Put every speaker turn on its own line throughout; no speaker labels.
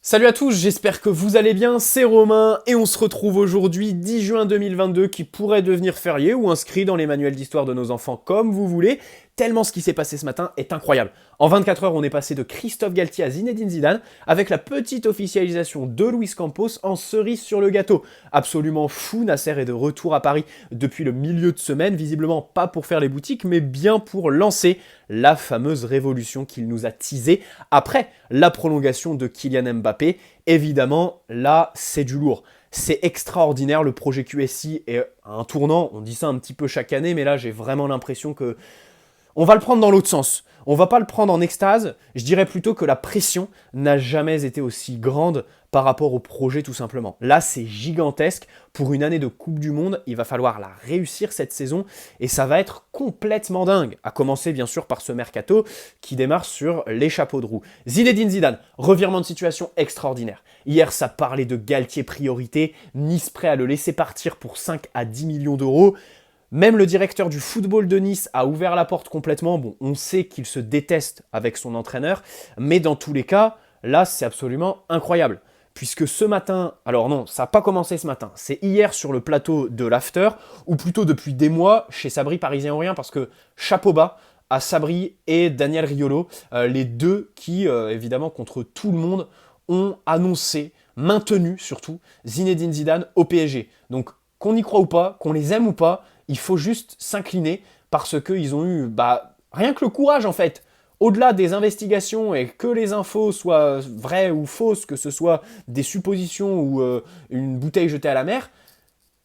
Salut à tous, j'espère que vous allez bien, c'est Romain et on se retrouve aujourd'hui 10 juin 2022 qui pourrait devenir férié ou inscrit dans les manuels d'histoire de nos enfants comme vous voulez, tellement ce qui s'est passé ce matin est incroyable. En 24 heures, on est passé de Christophe Galtier à Zinedine Zidane avec la petite officialisation de Luis Campos en cerise sur le gâteau. Absolument fou, Nasser est de retour à Paris depuis le milieu de semaine, visiblement pas pour faire les boutiques mais bien pour lancer la fameuse révolution qu'il nous a teasée après la prolongation de Kylian Mbappé. Évidemment, là, c'est du lourd. C'est extraordinaire, le projet QSI est à un tournant, on dit ça un petit peu chaque année, mais là, j'ai vraiment l'impression que on va le prendre dans l'autre sens. On va pas le prendre en extase, je dirais plutôt que la pression n'a jamais été aussi grande par rapport au projet tout simplement. Là, c'est gigantesque. Pour une année de Coupe du Monde, il va falloir la réussir cette saison et ça va être complètement dingue. À commencer bien sûr par ce mercato qui démarre sur les chapeaux de roue. Zinedine Zidane, revirement de situation extraordinaire. Hier, ça parlait de Galtier priorité, Nice prêt à le laisser partir pour 5 à 10 millions d'euros. Même le directeur du football de Nice a ouvert la porte complètement. Bon, on sait qu'il se déteste avec son entraîneur, mais dans tous les cas, là, c'est absolument incroyable. Puisque ce matin, alors non, ça n'a pas commencé ce matin, c'est hier sur le plateau de l'After, ou plutôt depuis des mois chez Sabri Parisien ou Rien, parce que chapeau bas à Sabri et Daniel Riolo, les deux qui, évidemment, contre tout le monde, ont annoncé, maintenu surtout, Zinedine Zidane au PSG. Donc, qu'on y croit ou pas, qu'on les aime ou pas, il faut juste s'incliner parce qu'ils ont eu, rien que le courage en fait. Au-delà des investigations et que les infos soient vraies ou fausses, que ce soit des suppositions ou une bouteille jetée à la mer,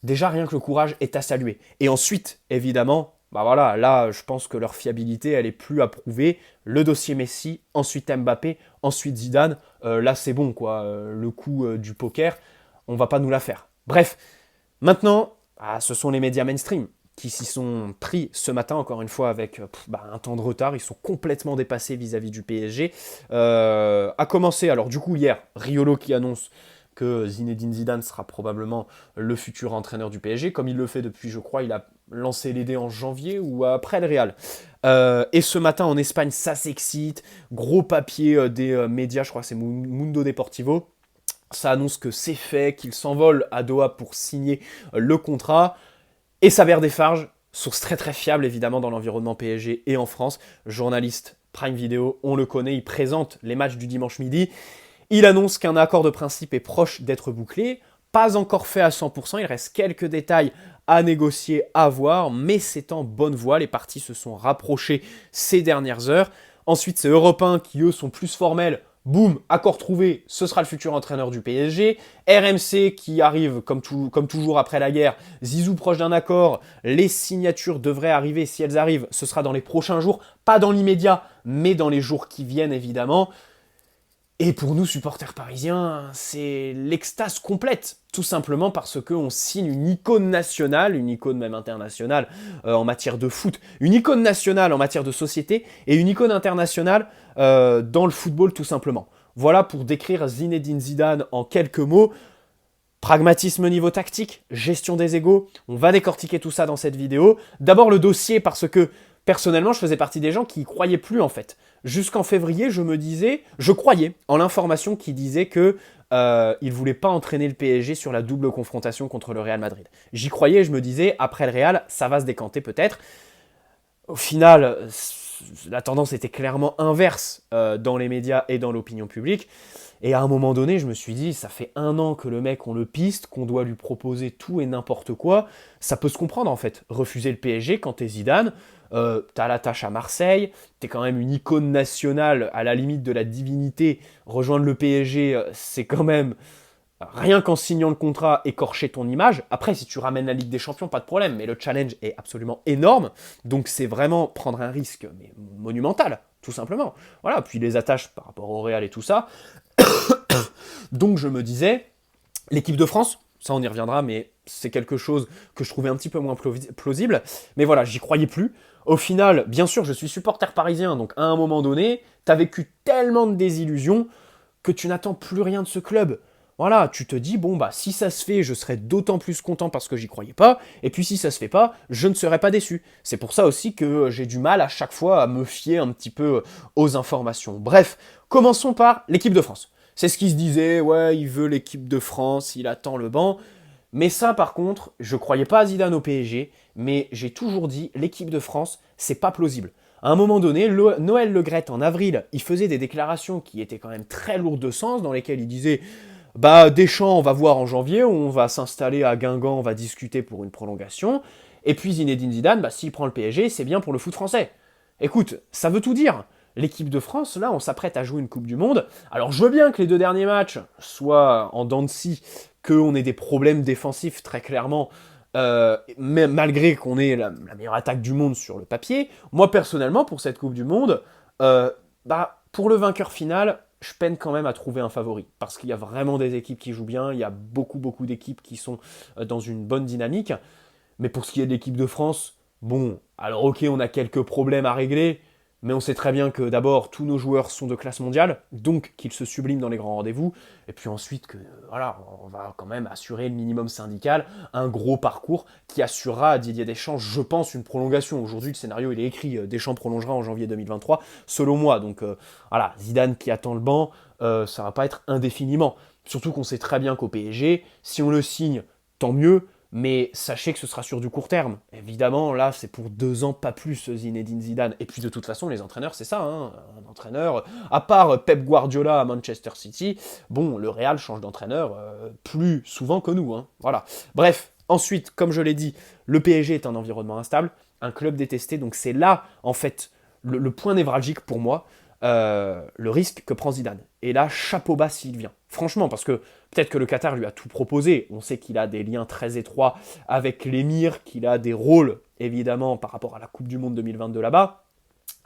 déjà rien que le courage est à saluer. Et ensuite, évidemment, là je pense que leur fiabilité elle est plus à prouver. Le dossier Messi, ensuite Mbappé, ensuite Zidane, là c'est bon quoi. Le coup du poker, on va pas nous la faire. Bref, maintenant, ce sont les médias mainstream qui s'y sont pris ce matin, encore une fois, avec un temps de retard. Ils sont complètement dépassés vis-à-vis du PSG. A commencer, alors du coup, hier, Riolo qui annonce que Zinedine Zidane sera probablement le futur entraîneur du PSG, comme il le fait depuis, je crois, il a lancé les dés en janvier ou après le Real. Et ce matin, en Espagne, ça s'excite. Gros papier des médias, je crois que c'est Mundo Deportivo. Ça annonce que c'est fait, qu'il s'envole à Doha pour signer le contrat. Et Saber Defarge, source très très fiable évidemment dans l'environnement PSG et en France, journaliste Prime Video, on le connaît, il présente les matchs du dimanche midi. Il annonce qu'un accord de principe est proche d'être bouclé, pas encore fait à 100%, il reste quelques détails à négocier, à voir, mais c'est en bonne voie, les parties se sont rapprochées ces dernières heures. Ensuite, c'est Europe 1 qui eux sont plus formels. Boum, accord trouvé, ce sera le futur entraîneur du PSG. RMC qui arrive comme toujours après la guerre. Zizou proche d'un accord. Les signatures devraient arriver. Si elles arrivent, ce sera dans les prochains jours. Pas dans l'immédiat, mais dans les jours qui viennent évidemment. Et pour nous, supporters parisiens, c'est l'extase complète. Tout simplement parce qu'on signe une icône nationale, une icône même internationale en matière de foot, une icône nationale en matière de société et une icône internationale dans le football tout simplement. Voilà pour décrire Zinedine Zidane en quelques mots. Pragmatisme niveau tactique, gestion des égos, on va décortiquer tout ça dans cette vidéo. D'abord le dossier parce que personnellement je faisais partie des gens qui y croyaient plus en fait. Jusqu'en février je croyais en l'information qui disait que il voulait pas entraîner le PSG sur la double confrontation contre le Real Madrid. J'y croyais, je me disais après le Real ça va se décanter peut-être. Au final la tendance était clairement inverse dans les médias et dans l'opinion publique. Et à un moment donné, je me suis dit, ça fait 1 an que le mec, on le piste, qu'on doit lui proposer tout et n'importe quoi. Ça peut se comprendre, en fait. Refuser le PSG quand t'es Zidane, t'as la tâche à Marseille, t'es quand même une icône nationale à la limite de la divinité. Rejoindre le PSG, c'est quand même, rien qu'en signant le contrat, écorcher ton image. Après, si tu ramènes la Ligue des Champions, pas de problème, mais le challenge est absolument énorme. Donc c'est vraiment prendre un risque mais monumental, tout simplement. Voilà, puis les attaches par rapport au Real et tout ça. Donc je me disais, l'équipe de France, ça on y reviendra, mais c'est quelque chose que je trouvais un petit peu moins plausible. Mais voilà, j'y croyais plus. Au final, bien sûr, je suis supporter parisien, donc à un moment donné, t'as vécu tellement de désillusions que tu n'attends plus rien de ce club. Voilà, tu te dis, si ça se fait, je serai d'autant plus content parce que j'y croyais pas, et puis si ça se fait pas, je ne serai pas déçu. C'est pour ça aussi que j'ai du mal à chaque fois à me fier un petit peu aux informations. Bref, commençons par l'équipe de France. C'est ce qui se disait, ouais, il veut l'équipe de France, il attend le banc. Mais ça, par contre, je croyais pas à Zidane au PSG, mais j'ai toujours dit, l'équipe de France, c'est pas plausible. À un moment donné, Noël Le Graët, en avril, il faisait des déclarations qui étaient quand même très lourdes de sens, dans lesquelles il disait, bah Deschamps, on va voir en janvier, on va s'installer à Guingamp, on va discuter pour une prolongation. Et puis Zinedine Zidane, bah s'il prend le PSG, c'est bien pour le foot français. Écoute, ça veut tout dire. L'équipe de France, là, on s'apprête à jouer une Coupe du Monde. Alors je veux bien que les 2 derniers matchs soient en dents de scie, qu'on ait des problèmes défensifs très clairement, mais malgré qu'on ait la meilleure attaque du monde sur le papier. Moi personnellement, pour cette Coupe du Monde, pour le vainqueur final, je peine quand même à trouver un favori. Parce qu'il y a vraiment des équipes qui jouent bien, il y a beaucoup d'équipes qui sont dans une bonne dynamique. Mais pour ce qui est de l'équipe de France, bon, alors ok, on a quelques problèmes à régler, mais on sait très bien que d'abord, tous nos joueurs sont de classe mondiale, donc qu'ils se subliment dans les grands rendez-vous, et puis ensuite que, voilà, on va quand même assurer le minimum syndical, un gros parcours qui assurera à Didier Deschamps, je pense, une prolongation. Aujourd'hui, le scénario, il est écrit, Deschamps prolongera en janvier 2023, selon moi, donc voilà, Zidane qui attend le banc, ça va pas être indéfiniment. Surtout qu'on sait très bien qu'au PSG, si on le signe, tant mieux, mais sachez que ce sera sur du court terme. Évidemment, là, c'est pour 2 ans, pas plus, Zinedine Zidane. Et puis, de toute façon, les entraîneurs, c'est ça, hein. Un entraîneur, à part Pep Guardiola à Manchester City, bon, le Real change d'entraîneur plus souvent que nous, hein. Voilà. Bref, ensuite, comme je l'ai dit, le PSG est un environnement instable, un club détesté, donc c'est là, en fait, le point névralgique pour moi, le risque que prend Zidane. Et là, chapeau bas s'il vient. Franchement, parce que peut-être que le Qatar lui a tout proposé. On sait qu'il a des liens très étroits avec l'émir, qu'il a des rôles, évidemment, par rapport à la Coupe du Monde 2022 là-bas.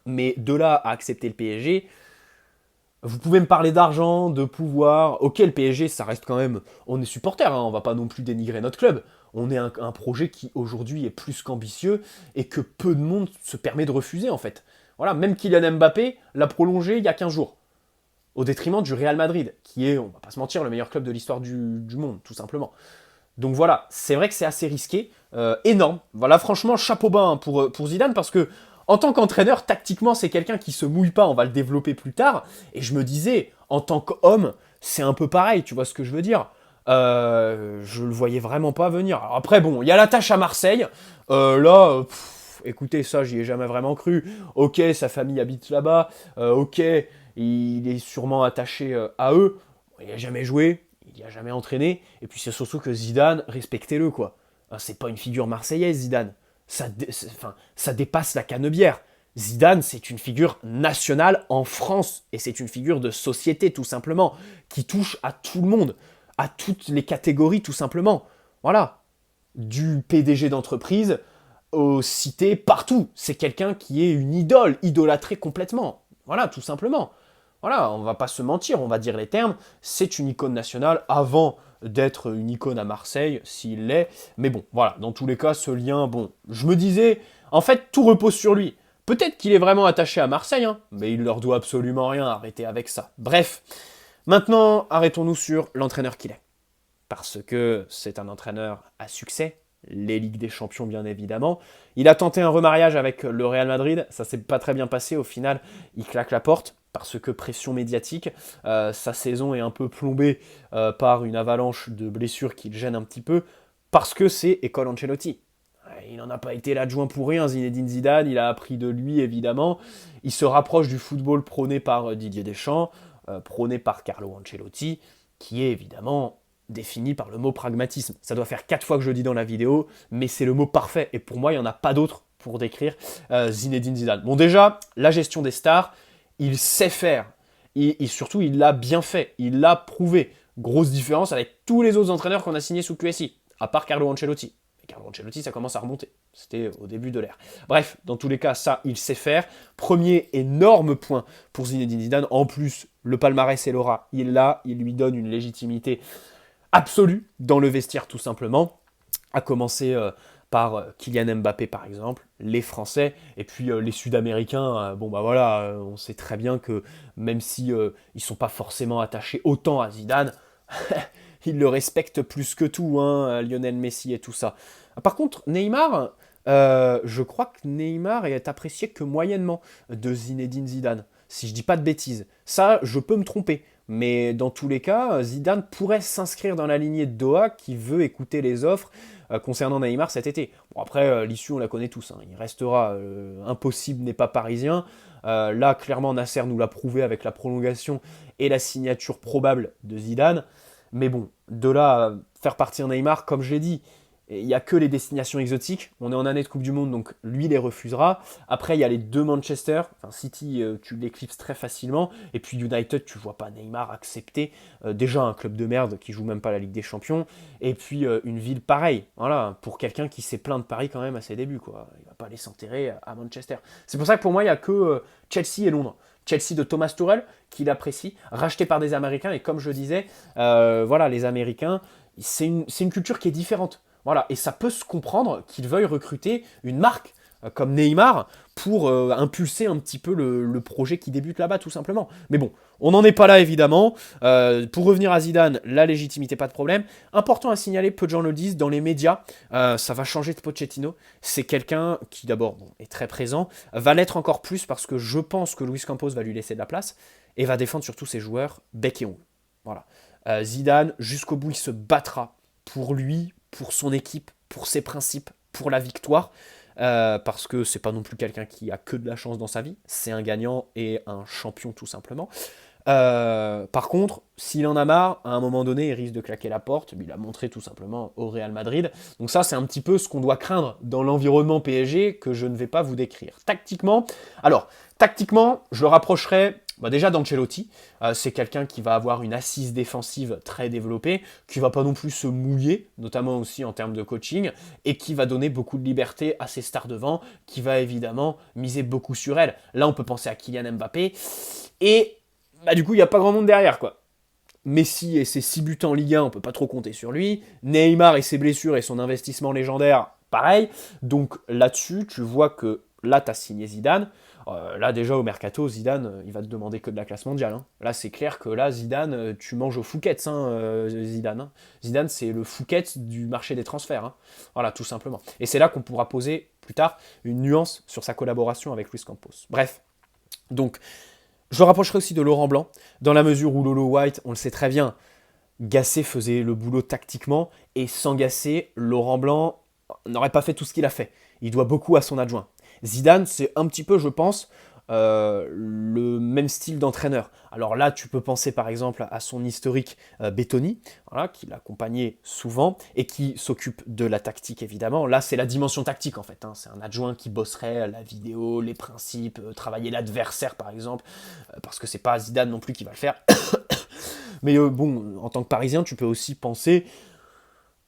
Mais de là à accepter le PSG, vous pouvez me parler d'argent, de pouvoir. Ok, le PSG, ça reste quand même. On est supporter, hein, on va pas non plus dénigrer notre club. On est un projet qui aujourd'hui est plus qu'ambitieux et que peu de monde se permet de refuser en fait. Voilà, même Kylian Mbappé l'a prolongé il y a 15 jours au détriment du Real Madrid, qui est, on va pas se mentir, le meilleur club de l'histoire du monde, tout simplement. Donc voilà, c'est vrai que c'est assez risqué, énorme. Voilà, franchement, chapeau bas hein, pour Zidane, parce que en tant qu'entraîneur, tactiquement, c'est quelqu'un qui se mouille pas, on va le développer plus tard. Et je me disais, en tant qu'homme, c'est un peu pareil, tu vois ce que je veux dire. Je le voyais vraiment pas venir. Alors après, bon, il y a la tâche à Marseille. Écoutez, ça, j'y ai jamais vraiment cru. Ok, sa famille habite là-bas. Ok, il est sûrement attaché à eux. Il n'a jamais joué, il n'y a jamais entraîné. Et puis c'est surtout que Zidane, respectez-le quoi. Hein, c'est pas une figure marseillaise, Zidane. Ça dépasse la canebière. Zidane, c'est une figure nationale en France. Et c'est une figure de société, tout simplement, qui touche à tout le monde, à toutes les catégories, tout simplement. Voilà. Du PDG d'entreprise aux cités, partout. C'est quelqu'un qui est une idole, idolâtré complètement. Voilà, tout simplement. Voilà, on va pas se mentir, on va dire les termes, c'est une icône nationale avant d'être une icône à Marseille, s'il l'est. Mais bon, voilà, dans tous les cas, ce lien, bon, je me disais, en fait, tout repose sur lui. Peut-être qu'il est vraiment attaché à Marseille, hein, mais il leur doit absolument rien, arrêtez avec ça. Bref, maintenant, arrêtons-nous sur l'entraîneur qu'il est. Parce que c'est un entraîneur à succès, les Ligues des Champions bien évidemment. Il a tenté un remariage avec le Real Madrid, ça s'est pas très bien passé, au final, il claque la porte parce que pression médiatique. Sa saison est un peu plombée par une avalanche de blessures qui le gêne un petit peu, parce que c'est école Ancelotti. Il n'en a pas été l'adjoint pour rien, Zinedine Zidane, il a appris de lui évidemment. Il se rapproche du football prôné par Didier Deschamps, prôné par Carlo Ancelotti, qui est évidemment défini par le mot pragmatisme. Ça doit faire 4 fois que je le dis dans la vidéo, mais c'est le mot parfait, et pour moi, il n'y en a pas d'autre pour décrire Zinedine Zidane. Bon déjà, la gestion des stars, il sait faire. Et surtout, il l'a bien fait. Il l'a prouvé. Grosse différence avec tous les autres entraîneurs qu'on a signés sous QSI, à part Carlo Ancelotti. Et Carlo Ancelotti, ça commence à remonter. C'était au début de l'ère. Bref, dans tous les cas, ça, il sait faire. Premier énorme point pour Zinedine Zidane. En plus, le palmarès et l'aura, il l'a. Il lui donne une légitimité absolue dans le vestiaire, tout simplement. À commencer par Kylian Mbappé par exemple, les Français, et puis les Sud-Américains, bon bah voilà, on sait très bien que même si ils sont pas forcément attachés autant à Zidane, ils le respectent plus que tout, hein, Lionel Messi et tout ça. Par contre, Neymar, je crois que Neymar est apprécié que moyennement de Zinedine Zidane, si je dis pas de bêtises. Ça, je peux me tromper. Mais dans tous les cas, Zidane pourrait s'inscrire dans la lignée de Doha qui veut écouter les offres concernant Neymar cet été. Bon, après, l'issue, on la connaît tous. Hein. Il restera impossible n'est pas parisien. Là, clairement, Nasser nous l'a prouvé avec la prolongation et la signature probable de Zidane. Mais bon, de là, faire partir Neymar, comme je l'ai dit, il n'y a que les destinations exotiques. On est en année de Coupe du Monde, donc lui les refusera. Après, il y a les deux Manchester. Enfin, City, tu l'éclipses très facilement. Et puis United, tu vois pas Neymar accepter. Déjà un club de merde qui joue même pas la Ligue des Champions. Et puis une ville pareille. Voilà, pour quelqu'un qui s'est plaint de Paris quand même à ses débuts, quoi. Il va pas aller s'enterrer à Manchester. C'est pour ça que pour moi, il n'y a que Chelsea et Londres. Chelsea de Thomas Tuchel, qu'il apprécie, racheté par des Américains. Et comme je disais, voilà, les Américains, c'est une culture qui est différente. Voilà, et ça peut se comprendre qu'ils veuillent recruter une marque comme Neymar pour impulser un petit peu le projet qui débute là-bas, tout simplement. Mais bon, on n'en est pas là, évidemment. Pour revenir à Zidane, la légitimité, pas de problème. Important à signaler, peu de gens le disent, dans les médias, ça va changer de Pochettino. C'est quelqu'un qui, d'abord, est très présent, va l'être encore plus parce que je pense que Luis Campos va lui laisser de la place et va défendre surtout ses joueurs bec et ongles. Voilà. Zidane, jusqu'au bout, il se battra pour lui, pour son équipe, pour ses principes, pour la victoire, parce que c'est pas non plus quelqu'un qui a que de la chance dans sa vie, c'est un gagnant et un champion tout simplement. Par contre, s'il en a marre, à un moment donné, il risque de claquer la porte. Il a montré tout simplement au Real Madrid. Donc ça, c'est un petit peu ce qu'on doit craindre dans l'environnement PSG que je ne vais pas vous décrire. Tactiquement, je le rapprocherai déjà d'Ancelotti. C'est quelqu'un qui va avoir une assise défensive très développée, qui va pas non plus se mouiller, notamment aussi en termes de coaching, et qui va donner beaucoup de liberté à ses stars devant, qui va évidemment miser beaucoup sur elles. Là, on peut penser à Kylian Mbappé. Et du coup, il n'y a pas grand monde derrière, quoi. Messi et ses 6 buts en Ligue 1, on peut pas trop compter sur lui. Neymar et ses blessures et son investissement légendaire, pareil. Donc là-dessus, tu vois que là, tu as signé Zidane. Là, déjà, au Mercato, Zidane, il va te demander que de la classe mondiale. Hein. Là, c'est clair que là, Zidane, tu manges au Fouquet's, Zidane. Hein. Zidane, c'est le Fouquet's du marché des transferts. Hein. Voilà, tout simplement. Et c'est là qu'on pourra poser, plus tard, une nuance sur sa collaboration avec Luis Campos. Bref. Donc, je le rapprocherai aussi de Laurent Blanc, dans la mesure où Lolo White, on le sait très bien, Gasset faisait le boulot tactiquement, et sans Gasset, Laurent Blanc n'aurait pas fait tout ce qu'il a fait. Il doit beaucoup à son adjoint. Zidane, c'est un petit peu, je pense, le même style d'entraîneur. Alors là, tu peux penser par exemple à son historique Bettoni, voilà, qui l'accompagnait souvent et qui s'occupe de la tactique évidemment. Là, c'est la dimension tactique en fait. Hein. C'est un adjoint qui bosserait la vidéo, les principes, travailler l'adversaire par exemple, parce que c'est pas Zidane non plus qui va le faire. Mais bon, en tant que Parisien, tu peux aussi penser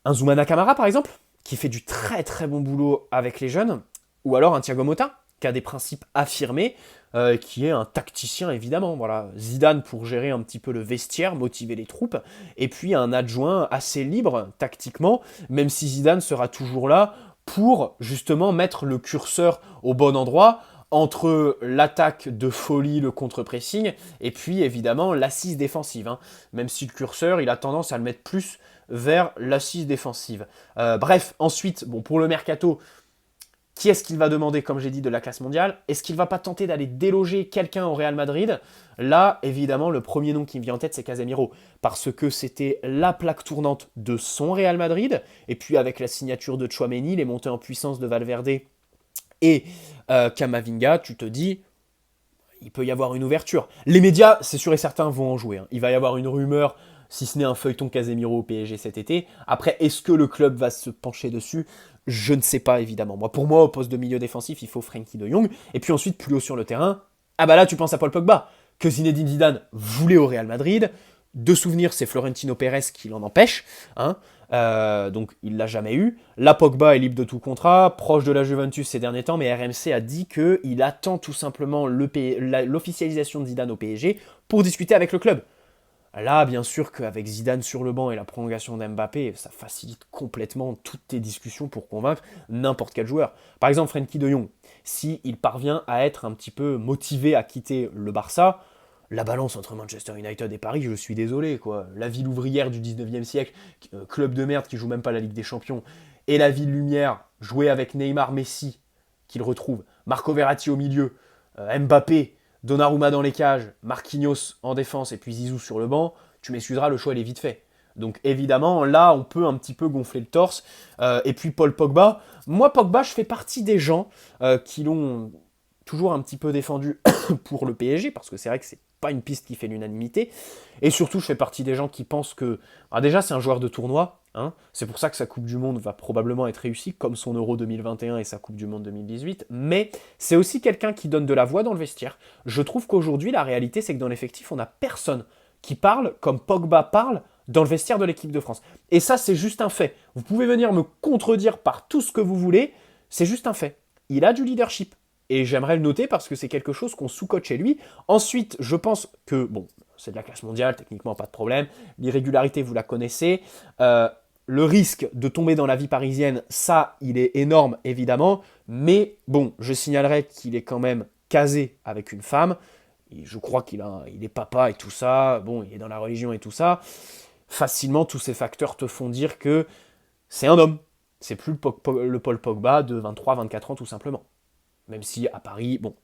un Zoumana Camara par exemple, qui fait du très très bon boulot avec les jeunes, ou alors un Thiago Motta, qui a des principes affirmés, qui est un tacticien évidemment. Voilà. Zidane pour gérer un petit peu le vestiaire, motiver les troupes, et puis un adjoint assez libre tactiquement, même si Zidane sera toujours là pour justement mettre le curseur au bon endroit, entre l'attaque de folie, le contre-pressing, et puis évidemment l'assise défensive. Hein. Même si le curseur, il a tendance à le mettre plus vers l'assise défensive. Bref, ensuite, bon, pour le mercato, qui est-ce qu'il va demander, comme j'ai dit, de la classe mondiale? Est-ce qu'il va pas tenter d'aller déloger quelqu'un au Real Madrid? Là, évidemment, le premier nom qui me vient en tête, c'est Casemiro. Parce que c'était la plaque tournante de son Real Madrid. Et puis avec la signature de Tchouaméni, les montées en puissance de Valverde et Camavinga, tu te dis, il peut y avoir une ouverture. Les médias, c'est sûr et certain, vont en jouer. Hein. Il va y avoir une rumeur, si ce n'est un feuilleton Casemiro au PSG cet été. Après, est-ce que le club va se pencher dessus? Je ne sais pas, évidemment. Pour moi, au poste de milieu défensif, il faut Frenkie de Jong. Et puis ensuite, plus haut sur le terrain, là, tu penses à Paul Pogba, que Zinedine Zidane voulait au Real Madrid. De souvenir, c'est Florentino Pérez qui l'en empêche. Hein. Donc, il ne l'a jamais eu. Là, Pogba est libre de tout contrat, proche de la Juventus ces derniers temps, mais RMC a dit qu'il attend tout simplement l'officialisation de Zidane au PSG pour discuter avec le club. Là, bien sûr qu'avec Zidane sur le banc et la prolongation d'Mbappé, ça facilite complètement toutes tes discussions pour convaincre n'importe quel joueur. Par exemple, Frenkie de Jong, s'il parvient à être un petit peu motivé à quitter le Barça, la balance entre Manchester United et Paris, je suis désolé, quoi. La ville ouvrière du 19e siècle, club de merde qui joue même pas la Ligue des Champions, et la ville lumière, jouée avec Neymar, Messi, qu'il retrouve, Marco Verratti au milieu, Mbappé, Donnarumma dans les cages, Marquinhos en défense et puis Zizou sur le banc, tu m'excuseras, le choix il est vite fait. Donc évidemment, là, on peut un petit peu gonfler le torse. Et puis Paul Pogba. Moi, Pogba, je fais partie des gens qui l'ont toujours un petit peu défendu pour le PSG, parce que c'est vrai que c'est pas une piste qui fait l'unanimité. Et surtout, je fais partie des gens qui pensent que... Ah, déjà, c'est un joueur de tournoi. Hein. C'est pour ça que sa Coupe du Monde va probablement être réussie, comme son Euro 2021 et sa Coupe du Monde 2018. Mais c'est aussi quelqu'un qui donne de la voix dans le vestiaire. Je trouve qu'aujourd'hui, la réalité, c'est que dans l'effectif, on n'a personne qui parle comme Pogba parle dans le vestiaire de l'équipe de France. Et ça, c'est juste un fait. Vous pouvez venir me contredire par tout ce que vous voulez, c'est juste un fait. Il a du leadership. Et j'aimerais le noter parce que c'est quelque chose qu'on sous-cote chez lui. Ensuite, je pense que, bon, c'est de la classe mondiale, techniquement pas de problème. L'irrégularité, vous la connaissez. Le risque de tomber dans la vie parisienne, ça, il est énorme, évidemment. Mais bon, je signalerai qu'il est quand même casé avec une femme. Et je crois qu'il est papa et tout ça. Bon, il est dans la religion et tout ça. Facilement, tous ces facteurs te font dire que c'est un homme. C'est plus le Paul Pogba de 23-24 ans, tout simplement. Même si à Paris, bon,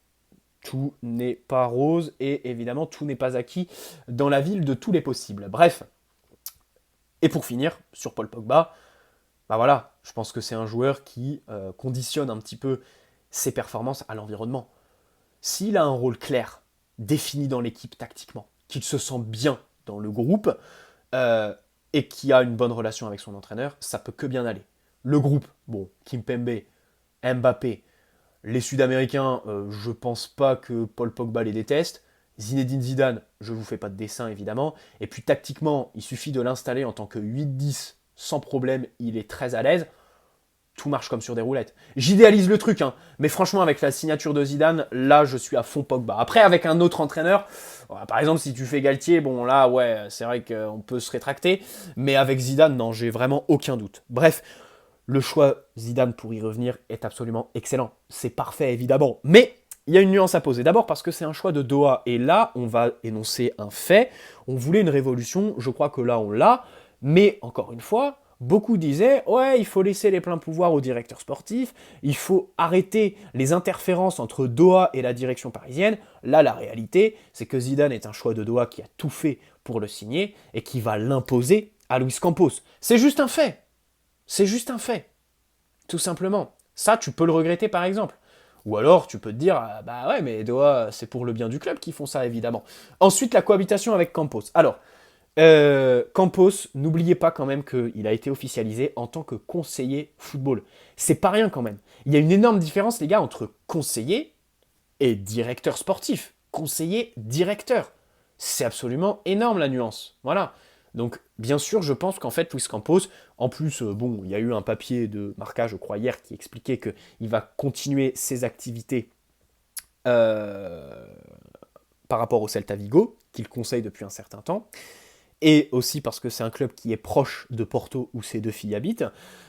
tout n'est pas rose et évidemment tout n'est pas acquis dans la ville de tous les possibles. Bref. Et pour finir, sur Paul Pogba, bah voilà, je pense que c'est un joueur qui conditionne un petit peu ses performances à l'environnement. S'il a un rôle clair, défini dans l'équipe tactiquement, qu'il se sent bien dans le groupe et qui a une bonne relation avec son entraîneur, ça peut que bien aller. Le groupe, bon, Kimpembe, Mbappé, les Sud-Américains, je pense pas que Paul Pogba les déteste. Zinedine Zidane, je vous fais pas de dessin évidemment. Et puis tactiquement, il suffit de l'installer en tant que 8-10 sans problème, il est très à l'aise. Tout marche comme sur des roulettes. J'idéalise le truc, hein, mais franchement, avec la signature de Zidane, là, je suis à fond Pogba. Après, avec un autre entraîneur, par exemple, si tu fais Galtier, bon, là, ouais, c'est vrai qu'on peut se rétracter, mais avec Zidane, non, j'ai vraiment aucun doute. Bref, le choix Zidane, pour y revenir, est absolument excellent. C'est parfait, évidemment, mais il y a une nuance à poser. D'abord parce que c'est un choix de Doha, et là, on va énoncer un fait. On voulait une révolution, je crois que là, on l'a, mais encore une fois, beaucoup disaient « Ouais, il faut laisser les pleins pouvoirs au directeur sportif, il faut arrêter les interférences entre Doha et la direction parisienne. » Là, la réalité, c'est que Zidane est un choix de Doha qui a tout fait pour le signer et qui va l'imposer à Luis Campos. C'est juste un fait. C'est juste un fait. Tout simplement. Ça, tu peux le regretter par exemple. Ou alors, tu peux te dire, ah, bah ouais, mais Doha, c'est pour le bien du club qu'ils font ça, évidemment. Ensuite, la cohabitation avec Campos. Alors, Campos, n'oubliez pas quand même qu'il a été officialisé en tant que conseiller football. C'est pas rien quand même. Il y a une énorme différence, les gars, entre conseiller et directeur sportif. Conseiller, directeur. C'est absolument énorme la nuance. Voilà. Donc, bien sûr, je pense qu'en fait, Luis Campos, en plus, bon, il y a eu un papier de Marca, je crois, hier, qui expliquait qu'il va continuer ses activités par rapport au Celta Vigo, qu'il conseille depuis un certain temps, et aussi parce que c'est un club qui est proche de Porto, où ses deux filles habitent.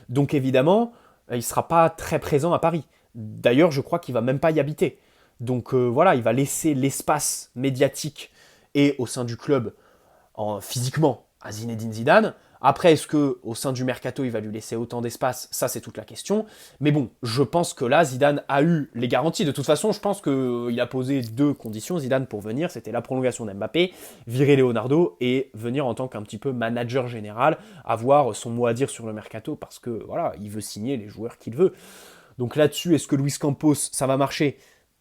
Donc, évidemment, il ne sera pas très présent à Paris. D'ailleurs, je crois qu'il ne va même pas y habiter. Donc, voilà, il va laisser l'espace médiatique et au sein du club, physiquement, à Zinedine Zidane. Après, est-ce qu'au sein du mercato, il va lui laisser autant d'espace? Ça, c'est toute la question. Mais bon, je pense que là, Zidane a eu les garanties. De toute façon, je pense qu'il a posé deux conditions, Zidane, pour venir. C'était la prolongation d'Mbappé, virer Leonardo et venir en tant qu'un petit peu manager général, avoir son mot à dire sur le mercato parce que, voilà, il veut signer les joueurs qu'il veut. Donc là-dessus, est-ce que Luis Campos, ça va marcher?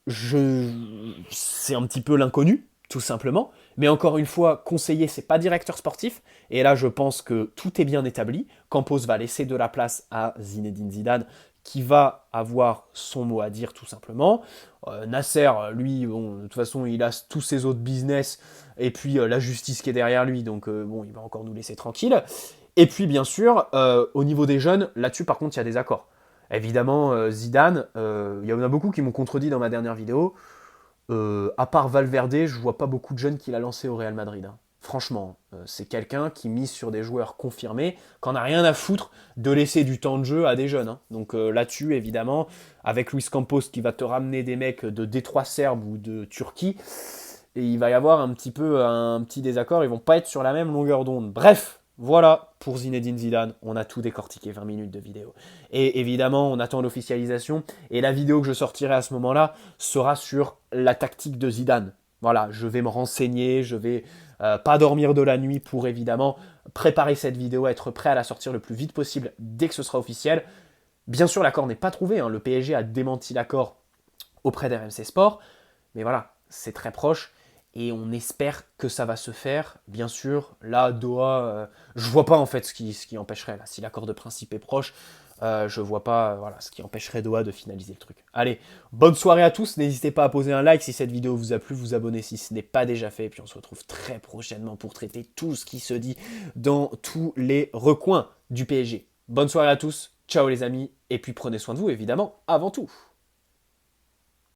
C'est un petit peu l'inconnu, tout simplement. Mais encore une fois, conseiller, c'est pas directeur sportif. Et là, je pense que tout est bien établi. Campos va laisser de la place à Zinedine Zidane, qui va avoir son mot à dire, tout simplement. Nasser, lui, bon, de toute façon, il a tous ses autres business. Et puis, la justice qui est derrière lui. Donc, bon, il va encore nous laisser tranquille. Et puis, bien sûr, au niveau des jeunes, là-dessus, par contre, il y a des accords. Évidemment, Zidane, il y en a beaucoup qui m'ont contredit dans ma dernière vidéo. À part Valverde, je vois pas beaucoup de jeunes qu'il a lancé au Real Madrid. Hein. Franchement, c'est quelqu'un qui mise sur des joueurs confirmés, qu'on n'a rien à foutre de laisser du temps de jeu à des jeunes. Hein. Donc là-dessus, évidemment, avec Luis Campos qui va te ramener des mecs de Détroit Serbe ou de Turquie, et il va y avoir un petit désaccord, ils vont pas être sur la même longueur d'onde. Bref, Voilà, pour Zinedine Zidane, on a tout décortiqué, 20 minutes de vidéo. Et évidemment, on attend l'officialisation, et la vidéo que je sortirai à ce moment-là sera sur la tactique de Zidane. Voilà, je vais me renseigner, je vais pas dormir de la nuit pour évidemment préparer cette vidéo, être prêt à la sortir le plus vite possible dès que ce sera officiel. Bien sûr, l'accord n'est pas trouvé, hein. Le PSG a démenti l'accord auprès d'RMC Sport, mais voilà, c'est très proche et on espère que ça va se faire. Bien sûr, là, Doha, je vois pas en fait ce qui empêcherait, là, si l'accord de principe est proche, je vois pas voilà, ce qui empêcherait Doha de finaliser le truc. Allez, bonne soirée à tous, n'hésitez pas à poser un like si cette vidéo vous a plu, vous abonner si ce n'est pas déjà fait, et puis on se retrouve très prochainement pour traiter tout ce qui se dit dans tous les recoins du PSG. Bonne soirée à tous, ciao les amis, et puis prenez soin de vous évidemment avant tout.